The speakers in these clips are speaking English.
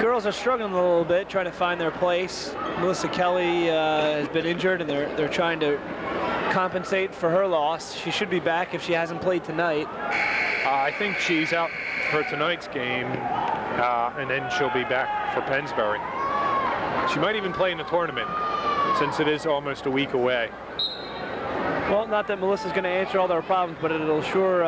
girls are struggling a little bit, trying to find their place. Melissa Kelly has been injured, and they're trying to compensate for her loss. She should be back if she hasn't played tonight. I think she's out for tonight's game, and then she'll be back for Pennsbury. She might even play in the tournament, since it is almost a week away. Well, not that Melissa's going to answer all their problems, but it'll sure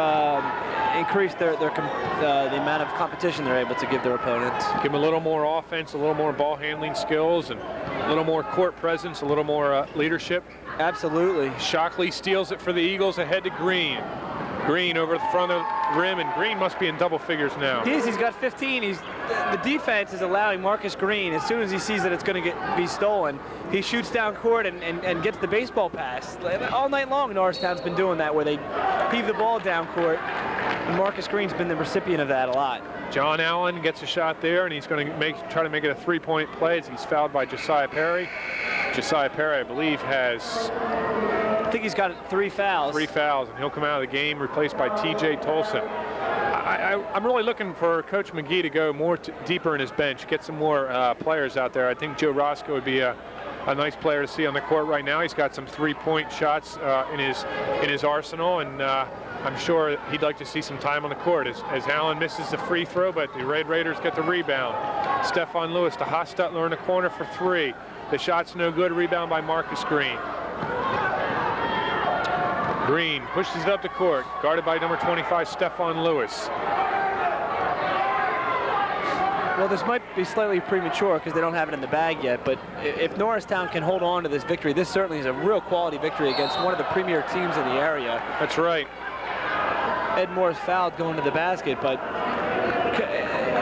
increase the amount of competition they're able to give their opponents. Give them a little more offense, a little more ball handling skills, and a little more court presence, a little more leadership. Absolutely. Shockley steals it for the Eagles ahead to Green. Green over the front of the rim, and Green must be in double figures now. He's got 15. The defense is allowing Marcus Green, as soon as he sees that it's going to be stolen, he shoots down court and gets the baseball pass. All night long, Norristown's been doing that, where they heave the ball down court, and Marcus Green's been the recipient of that a lot. John Allen gets a shot there, and he's going to try to make it a three-point play as he's fouled by Josiah Perry. Josiah Perry, I believe, has... I think he's got 3 fouls. 3 fouls, and he'll come out of the game replaced by T.J. Tolson. I'm really looking for Coach McGee to go more deeper in his bench, get some more players out there. I think Joe Roscoe would be a nice player to see on the court right now. He's got some three-point shots in his arsenal, and I'm sure he'd like to see some time on the court as Allen misses the free throw, but the Red Raiders get the rebound. Stephon Lewis to Hostetler in the corner for 3. The shot's no good. Rebound by Marcus Green. Green pushes it up the court, guarded by number 25, Stephon Lewis. Well, this might be slightly premature because they don't have it in the bag yet, but if Norristown can hold on to this victory, this certainly is a real quality victory against one of the premier teams in the area. That's right. Ed Moore's fouled going to the basket, but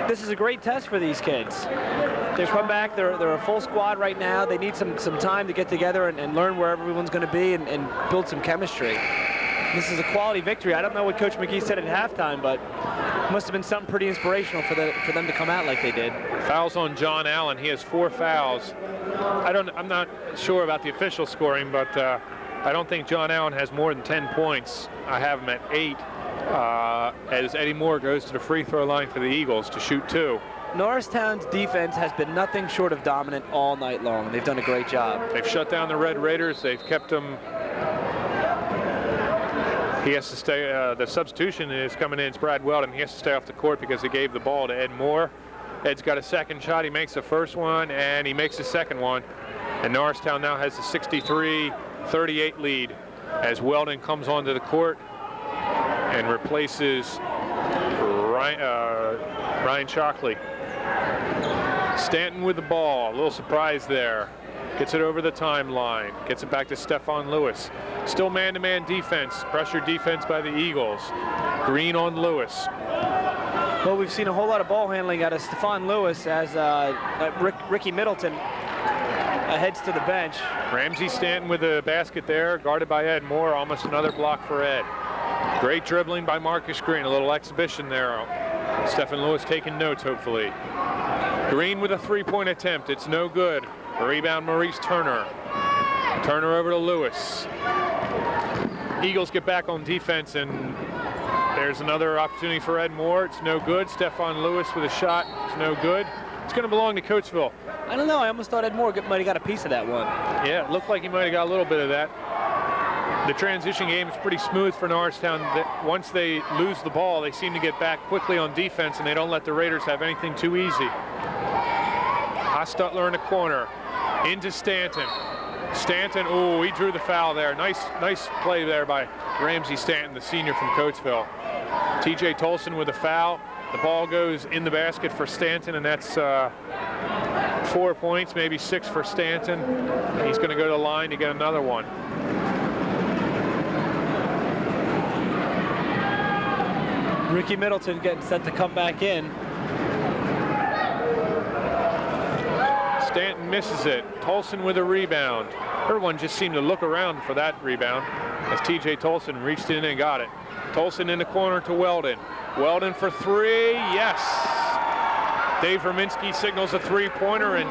this is a great test for these kids. They've come back, they're a full squad right now. They need some time to get together and learn where everyone's going to be and build some chemistry. This is a quality victory. I don't know what Coach McGee said at halftime, but it must have been something pretty inspirational for them to come out like they did. Fouls on John Allen. He has 4 fouls. I'm not sure about the official scoring, but I don't think John Allen has more than 10 points. I have him at 8 as Eddie Moore goes to the free throw line for the Eagles to shoot 2. Norristown's defense has been nothing short of dominant all night long. They've done a great job. They've shut down the Red Raiders. They've kept them. He has to stay. The substitution is coming in. It's Brad Weldon. He has to stay off the court because they gave the ball to Ed Moore. Ed's got a second shot. He makes the first one, and he makes the second one. And Norristown now has a 63-38 lead as Weldon comes onto the court and replaces Ryan Shockley. Stanton with the ball, a little surprise there. Gets it over the timeline, gets it back to Stephon Lewis. Still man-to-man defense, pressure defense by the Eagles. Green on Lewis. Well, we've seen a whole lot of ball handling out of Stephon Lewis as Ricky Middleton heads to the bench. Ramsey Stanton with the basket there, guarded by Ed Moore. Almost another block for Ed. Great dribbling by Marcus Green, a little exhibition there. Stephon Lewis taking notes, hopefully. Green with a three-point attempt. It's no good. Rebound, Maurice Turner. Turner over to Lewis. Eagles get back on defense, and there's another opportunity for Ed Moore. It's no good. Stephon Lewis with a shot. It's no good. It's going to belong to Coatsville. I don't know. I almost thought Ed Moore might have got a piece of that one. Yeah, it looked like he might have got a little bit of that. The transition game is pretty smooth for Norristown. Once they lose the ball, they seem to get back quickly on defense, and they don't let the Raiders have anything too easy. Hostetler in the corner. Into Stanton. Stanton, oh, he drew the foul there. Nice play there by Ramsey Stanton, the senior from Coatsville. T.J. Tolson with a foul. The ball goes in the basket for Stanton, and that's 4 points, maybe 6 for Stanton. He's going to go to the line to get another one. Ricky Middleton getting set to come back in. Stanton misses it. Tolson with a rebound. Everyone just seemed to look around for that rebound as T.J. Tolson reached in and got it. Tolson in the corner to Weldon. Weldon for 3, yes. Dave Rominski signals a three-pointer, and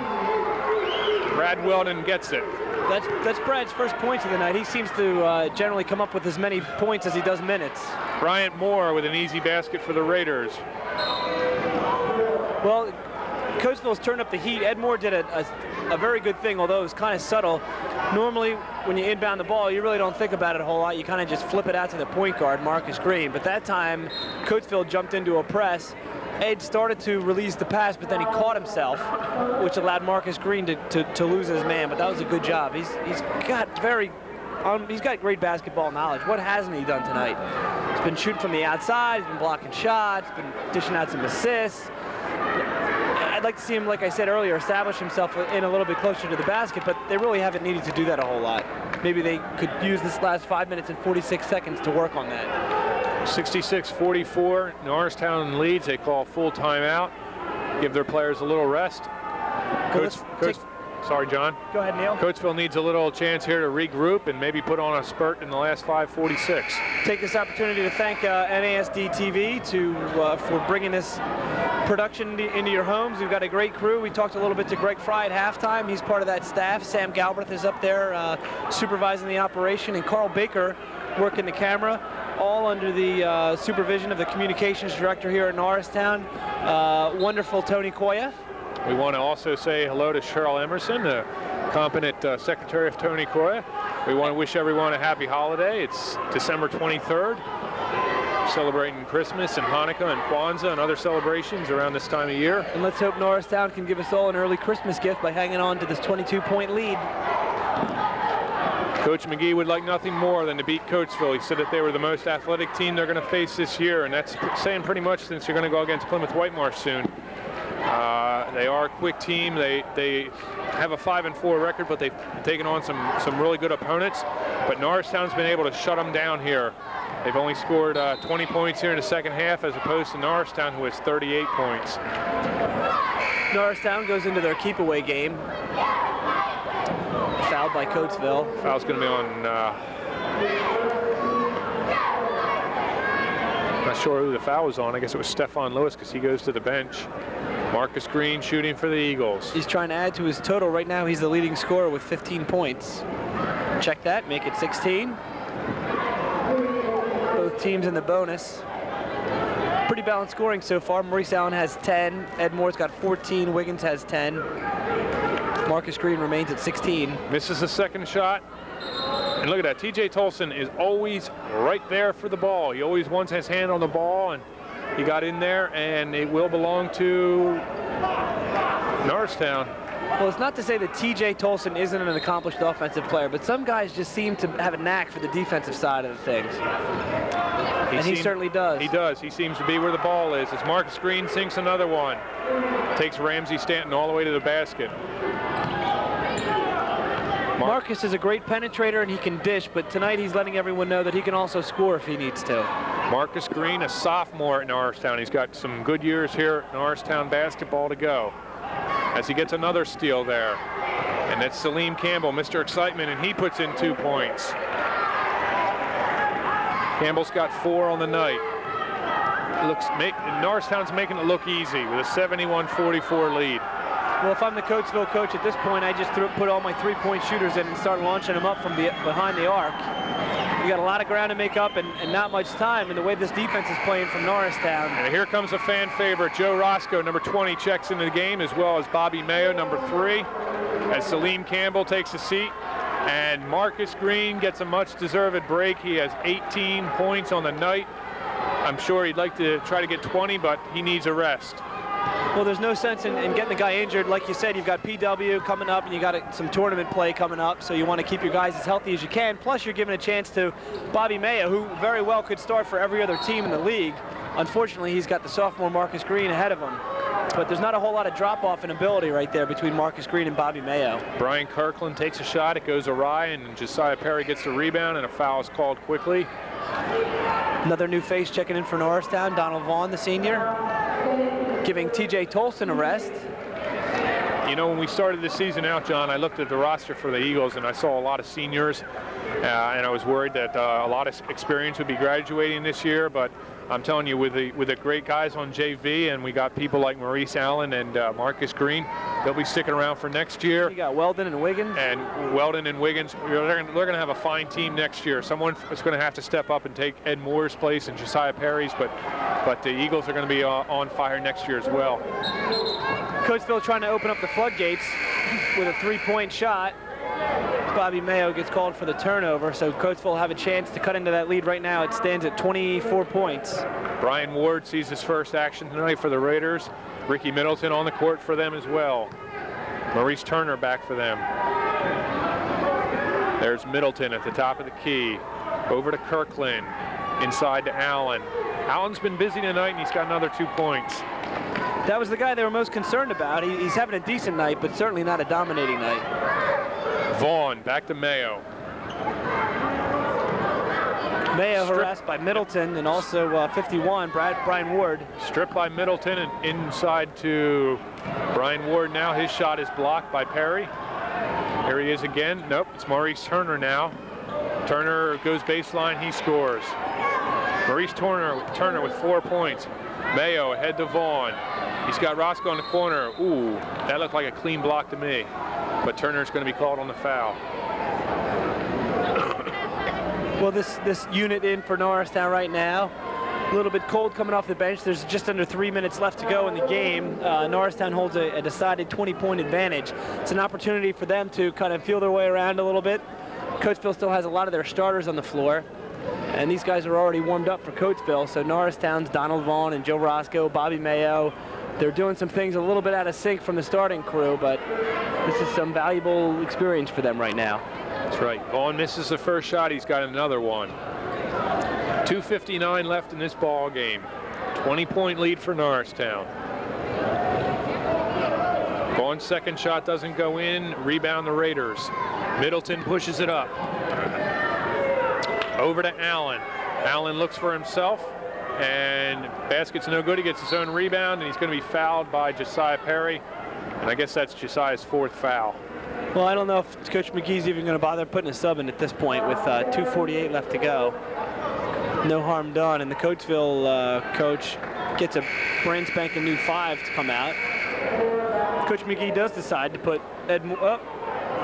Brad Weldon gets it. That's Brad's first points of the night. He seems to generally come up with as many points as he does minutes. Bryant Moore with an easy basket for the Raiders. Well, Coatsville's turned up the heat. Ed Moore did a very good thing, although it was kind of subtle. Normally, when you inbound the ball, you really don't think about it a whole lot. You kind of just flip it out to the point guard, Marcus Green. But that time, Coatsville jumped into a press. Ed started to release the pass, but then he caught himself, which allowed Marcus Green to lose his man. But that was a good job. He's got great basketball knowledge. What hasn't he done tonight? He's been shooting from the outside. He's been blocking shots. Been dishing out some assists. I'd like to see him, like I said earlier, establish himself in a little bit closer to the basket, but they really haven't needed to do that a whole lot. Maybe they could use this last 5 minutes and 46 seconds to work on that. 66-44, Norristown leads. They call full timeout, give their players a little rest. Sorry, John. Go ahead, Neil. Coatsville needs a little chance here to regroup and maybe put on a spurt in the last 5:46. Take this opportunity to thank NASD TV for bringing this production into your homes. We've got a great crew. We talked a little bit to Greg Fry at halftime. He's part of that staff. Sam Galbraith is up there supervising the operation, and Carl Baker working the camera, all under the supervision of the communications director here at Norristown. Wonderful Tony Koya. We want to also say hello to Cheryl Emerson, the competent secretary of Tony Koya. We want to wish everyone a happy holiday. It's December 23rd, celebrating Christmas and Hanukkah and Kwanzaa and other celebrations around this time of year. And let's hope Norristown can give us all an early Christmas gift by hanging on to this 22-point lead. Coach McGee would like nothing more than to beat Coatsville. He said that they were the most athletic team they're going to face this year, and that's saying pretty much since you're going to go against Plymouth Whitemarsh soon. They are a quick team. They have a 5-4 record, but they've taken on some really good opponents. But Norristown's been able to shut them down here. They've only scored 20 points here in the second half, as opposed to Norristown, who has 38 points. Norristown goes into their keep-away game. Fouled by Coatsville. Foul's going to be on. Not sure who the foul was on. I guess it was Stephon Lewis, because he goes to the bench. Marcus Green shooting for the Eagles. He's trying to add to his total. Right now, he's the leading scorer with 15 points. Check that, make it 16. Both teams in the bonus. Pretty balanced scoring so far. Maurice Allen has 10. Ed Moore's got 14. Wiggins has 10. Marcus Green remains at 16. Misses the second shot. And look at that, TJ Tolson is always right there for the ball. He always wants his hand on the ball, and he got in there, and it will belong to Norristown. Well, it's not to say that TJ Tolson isn't an accomplished offensive player, but some guys just seem to have a knack for the defensive side of the things. He certainly does. He does. He seems to be where the ball is. As Marcus Green sinks another one. Takes Ramsey Stanton all the way to the basket. Marcus is a great penetrator, and he can dish, but tonight he's letting everyone know that he can also score if he needs to. Marcus Green, a sophomore at Norristown. He's got some good years here at Norristown basketball to go. As he gets another steal there. And that's Salim Campbell, Mr. Excitement, and he puts in 2 points. Campbell's got 4 on the night. Norristown's making it look easy with a 71-44 lead. Well, if I'm the Coatsville coach at this point, I just put all my three-point shooters in and start launching them up from behind the arc. You got a lot of ground to make up and not much time, and the way this defense is playing from Norristown. And here comes a fan favorite. Joe Roscoe, number 20, checks into the game, as well as Bobby Mayo, number 3, as Salim Campbell takes a seat. And Marcus Green gets a much-deserved break. He has 18 points on the night. I'm sure he'd like to try to get 20, but he needs a rest. Well, there's no sense in getting the guy injured. Like you said, you've got PW coming up, and you got some tournament play coming up, so you want to keep your guys as healthy as you can. Plus, you're giving a chance to Bobby Mayo, who very well could start for every other team in the league. Unfortunately, he's got the sophomore Marcus Green ahead of him. But there's not a whole lot of drop-off in ability right there between Marcus Green and Bobby Mayo. Brian Kirkland takes a shot. It goes awry, and Josiah Perry gets the rebound, and a foul is called quickly. Another new face checking in for Norristown, Donald Vaughn, the senior, giving TJ Tolson a rest. You know, when we started this season out, John, I looked at the roster for the Eagles, and I saw a lot of seniors. And I was worried that a lot of experience would be graduating this year, but I'm telling you, with the great guys on JV, and we got people like Maurice Allen and Marcus Green, they'll be sticking around for next year. You got Weldon and Wiggins. And Weldon and Wiggins, they're going to have a fine team next year. Someone is going to have to step up and take Ed Moore's place and Josiah Perry's, but the Eagles are going to be on fire next year as well. Coatsville trying to open up the floodgates with a three-point shot. Bobby Mayo gets called for the turnover, so Coatsville will have a chance to cut into that lead right now. It stands at 24 points. Brian Ward sees his first action tonight for the Raiders. Ricky Middleton on the court for them as well. Maurice Turner back for them. There's Middleton at the top of the key. Over to Kirkland. Inside to Allen. Allen's been busy tonight, and he's got another 2 points. That was the guy they were most concerned about. He's having a decent night, but certainly not a dominating night. Vaughn back to Mayo. Mayo harassed by Middleton, and also 51, Brian Ward. Stripped by Middleton and inside to Brian Ward now. His shot is blocked by Perry. Here he is again. Nope, it's Maurice Turner now. Turner goes baseline, he scores. Maurice Turner with 4 points. Mayo ahead to Vaughn. He's got Roscoe in the corner. Ooh, that looked like a clean block to me. But Turner's going to be called on the foul. Well, this unit in for Norristown right now. A little bit cold coming off the bench. There's just under 3 minutes left to go in the game. Norristown holds a decided 20-point advantage. It's an opportunity for them to kind of feel their way around a little bit. Coatsville still has a lot of their starters on the floor, and these guys are already warmed up for Coatsville. So Norristown's Donald Vaughn and Joe Roscoe, Bobby Mayo, they're doing some things a little bit out of sync from the starting crew, but this is some valuable experience for them right now. That's right. Vaughn misses the first shot. He's got another one. 2:59 left in this ball game. 20-point lead for Norristown. Vaughn's second shot doesn't go in. Rebound the Raiders. Middleton pushes it up. Over to Allen. Allen looks for himself, and basket's no good. He gets his own rebound, and he's going to be fouled by Josiah Perry. And I guess that's Josiah's fourth foul. Well, I don't know if Coach McGee's even going to bother putting a sub in at this point with 2:48 left to go. No harm done, and the Coatsville coach gets a brand spanking new 5 to come out. Coach McGee does decide to put Ed Moore up.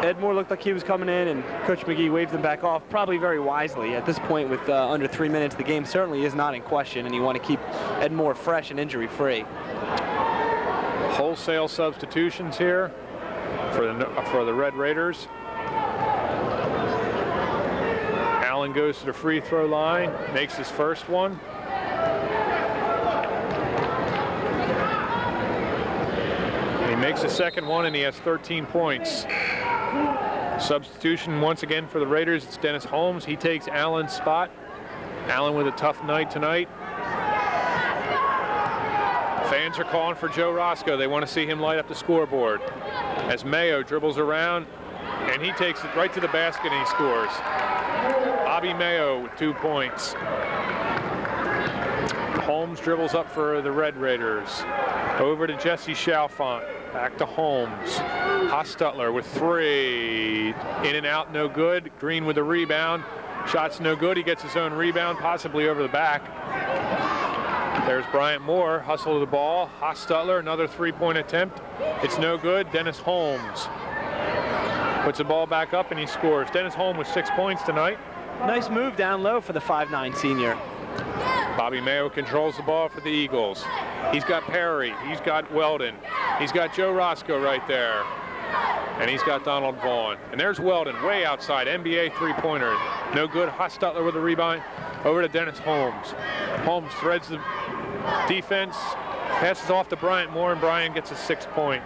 Ed Moore looked like he was coming in, and Coach McGee waved him back off, probably very wisely. At this point, with under 3 minutes, the game certainly is not in question, and you want to keep Ed Moore fresh and injury-free. Wholesale substitutions here for the Red Raiders. Allen goes to the free throw line, makes his first one. He makes the second one, and he has 13 points. Substitution once again for the Raiders. It's Dennis Holmes. He takes Allen's spot. Allen with a tough night tonight. Fans are calling for Joe Roscoe. They want to see him light up the scoreboard. As Mayo dribbles around, and he takes it right to the basket, and he scores. Bobby Mayo with 2 points. Holmes dribbles up for the Red Raiders. Over to Jesse Chalfant. Back to Holmes. Hostutler with 3. In and out, no good. Green with the rebound. Shot's no good. He gets his own rebound, possibly over the back. There's Bryant Moore, hustle to the ball. Hostutler, another 3-point attempt. It's no good. Dennis Holmes puts the ball back up, and he scores. Dennis Holmes with 6 points tonight. Nice move down low for the 5'9" senior. Bobby Mayo controls the ball for the Eagles. He's got Perry. He's got Weldon. He's got Joe Roscoe right there. And he's got Donald Vaughn. And there's Weldon way outside. NBA three-pointer. No good. Hostutler with the rebound. Over to Dennis Holmes. Holmes threads the defense. Passes off to Bryant Moore, and Bryant gets a 6-point.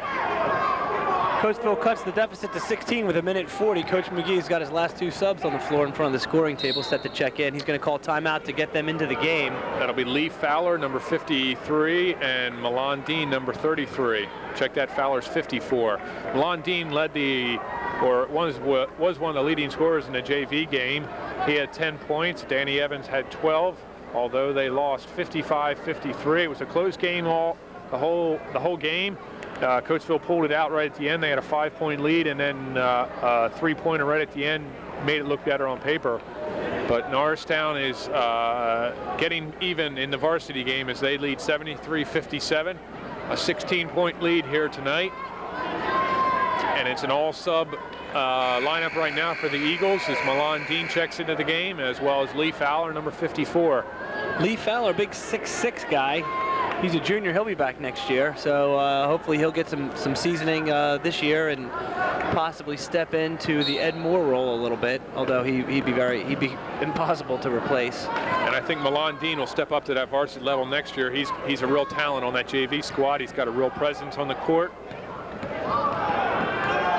Coatsville cuts the deficit to 16 with 1:40. Coach McGee's got his last 2 subs on the floor in front of the scoring table set to check in. He's going to call timeout to get them into the game. That'll be Lee Fowler, number 53, and Milan Dean, number 33. Check that, Fowler's 54. Milan Dean led was one of the leading scorers in the JV game. He had 10 points. Danny Evans had 12, although they lost 55-53. It was a close game the whole game. Coatsville pulled it out right at the end. They had a 5-point lead, and then a 3-pointer right at the end made it look better on paper. But Norristown is getting even in the varsity game as they lead 73-57. A 16-point lead here tonight. And it's an all-sub lineup right now for the Eagles as Milan Dean checks into the game, as well as Lee Fowler, number 54. Lee Fowler, big 6'6" guy. He's a junior. He'll be back next year, so hopefully he'll get some seasoning this year and possibly step into the Ed Moore role a little bit. Although he'd be impossible to replace. And I think Milan Dean will step up to that varsity level next year. He's a real talent on that JV squad. He's got a real presence on the court.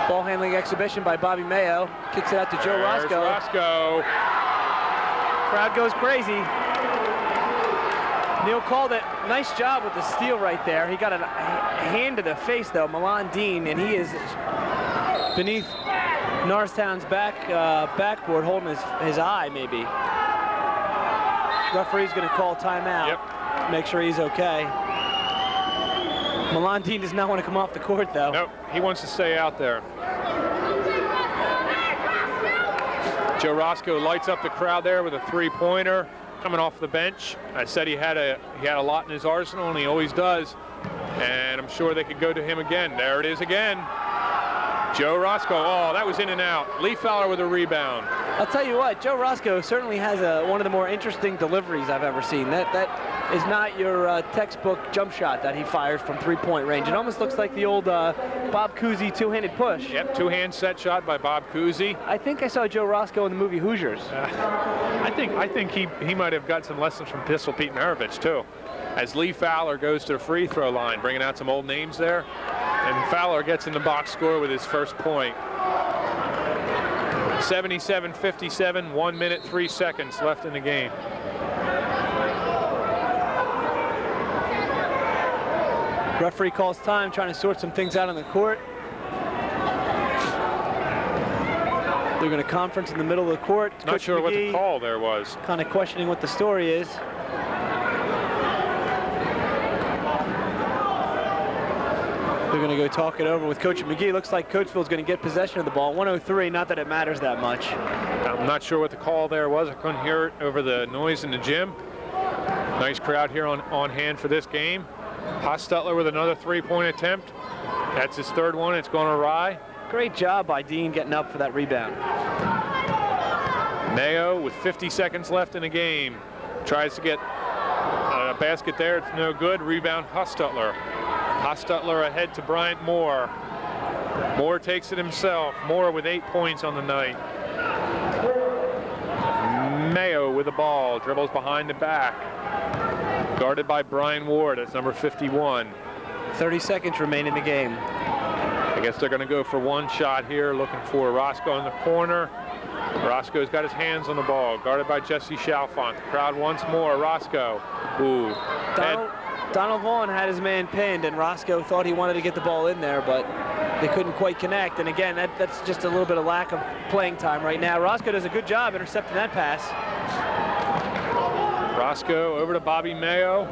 Ball handling exhibition by Bobby Mayo. Kicks it out to Joe Roscoe. Roscoe. Crowd goes crazy. Neil called it. Nice job with the steal right there. He got a hand to the face, though, Milan Dean, and he is beneath Norristown's backboard, holding his eye, maybe. Referee's going to call timeout. Yep. Make sure he's okay. Milan Dean does not want to come off the court, though. Nope, he wants to stay out there. Joe Roscoe lights up the crowd there with a 3-pointer coming off the bench. I said he had a lot in his arsenal, and he always does. And I'm sure they could go to him again. There it is again. Joe Roscoe. Oh, that was in and out. Lee Fowler with a rebound. I'll tell you what, Joe Roscoe certainly has one of the more interesting deliveries I've ever seen. That is not your textbook jump shot that he fires from 3-point range. It almost looks like the old Bob Cousy two-handed push. Yep, two-hand set shot by Bob Cousy. I think I saw Joe Roscoe in the movie Hoosiers. I think he might have got some lessons from Pistol Pete Maravich too. As Lee Fowler goes to the free throw line, bringing out some old names there. And Fowler gets in the box score with his first point. 77-57, 1 minute, 3 seconds left in the game. Referee calls time, trying to sort some things out on the court. They're going to conference in the middle of the court. Not Coach sure McGee, what the call there was. kind of questioning what the story is. They're going to go talk it over with Coach McGee. Looks like Coatsville's going to get possession of the ball. 103, not that it matters that much. I'm not sure what the call there was. I couldn't hear it over the noise in the gym. Nice crowd here on hand for this game. Hostetler with another 3-point attempt. That's his third one. It's going awry. Great job by Dean getting up for that rebound. Mayo with 50 seconds left in the game. Tries to get a basket there. It's no good. Rebound Hostetler. Hostetler ahead to Bryant Moore. Moore takes it himself. Moore with 8 points on the night. Mayo with the ball. Dribbles behind the back. Guarded by Brian Ward. That's number 51. 30 seconds remain in the game. I guess they're going to go for one shot here, looking for Roscoe in the corner. Roscoe's got his hands on the ball, guarded by Jesse Chalfont. The crowd once more. Roscoe. Ooh. Donald Vaughn had his man pinned, and Roscoe thought he wanted to get the ball in there, but they couldn't quite connect. And again, that's just a little bit of lack of playing time right now. Roscoe does a good job intercepting that pass. Roscoe over to Bobby Mayo.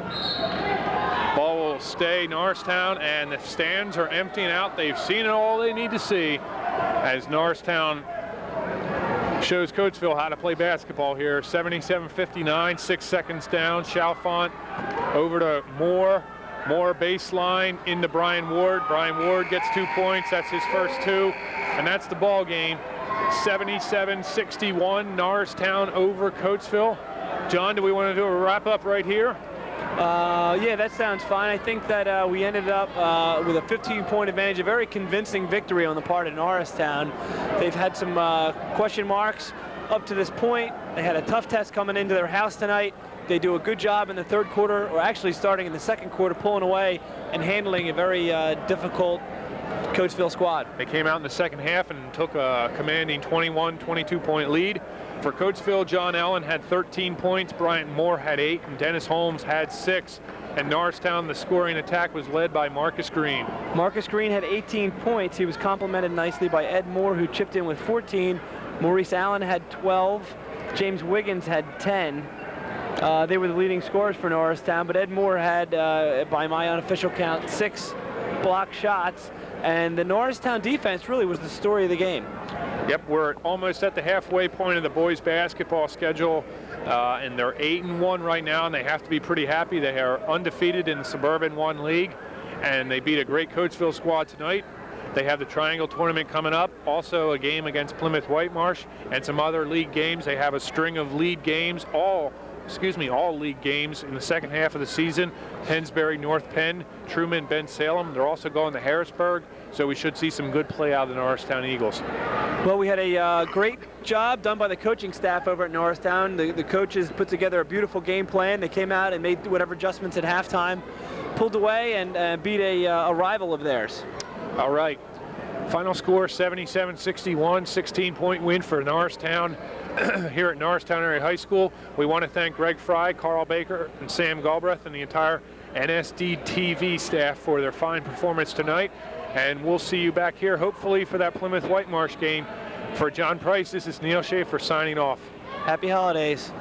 Ball will stay Norristown, and the stands are emptying out. They've seen it all they need to see as Norristown shows Coatsville how to play basketball here. 77-59, 6 seconds down. Chalfont over to Moore. Moore baseline into Brian Ward. Brian Ward gets 2 points. That's his first 2, and that's the ball game. 77-61, Norristown over Coatsville. John, do we want to do a wrap-up right here? Yeah, that sounds fine. I think that we ended up with a 15-point advantage, a very convincing victory on the part of Norristown. They've had some question marks up to this point. They had a tough test coming into their house tonight. They do a good job in the third quarter, or actually starting in the second quarter, pulling away and handling a very difficult Coatsville squad. They came out in the second half and took a commanding 21, 22-point lead. For Coatsville, John Allen had 13 points, Bryant Moore had 8, and Dennis Holmes had 6. And Norristown, the scoring attack was led by Marcus Green. Marcus Green had 18 points. He was complimented nicely by Ed Moore, who chipped in with 14. Maurice Allen had 12. James Wiggins had 10. They were the leading scorers for Norristown, but Ed Moore had, by my unofficial count, 6 block shots, and the Norristown defense really was the story of the game. Yep, we're almost at the halfway point of the boys basketball schedule, and they're 8-1 right now, and they have to be pretty happy. They are undefeated in the Suburban 1 League, and they beat a great Coatsville squad tonight. They have the Triangle Tournament coming up, also a game against Plymouth Whitemarsh, and some other league games. They have a string of lead games, all league games in the second half of the season. Pennsbury, North Penn, Truman, Ben Salem. They're also going to Harrisburg, so we should see some good play out of the Norristown Eagles. Well, we had a great job done by the coaching staff over at Norristown. The coaches put together a beautiful game plan. They came out and made whatever adjustments at halftime, pulled away, and beat a rival of theirs. All right. Final score 77-61, 16-point win for Norristown here at Norristown Area High School. We want to thank Greg Fry, Carl Baker, and Sam Galbraith, and the entire NSD TV staff for their fine performance tonight. And we'll see you back here, hopefully, for that Plymouth Whitemarsh game. For John Price, this is Neil Schaefer signing off. Happy holidays.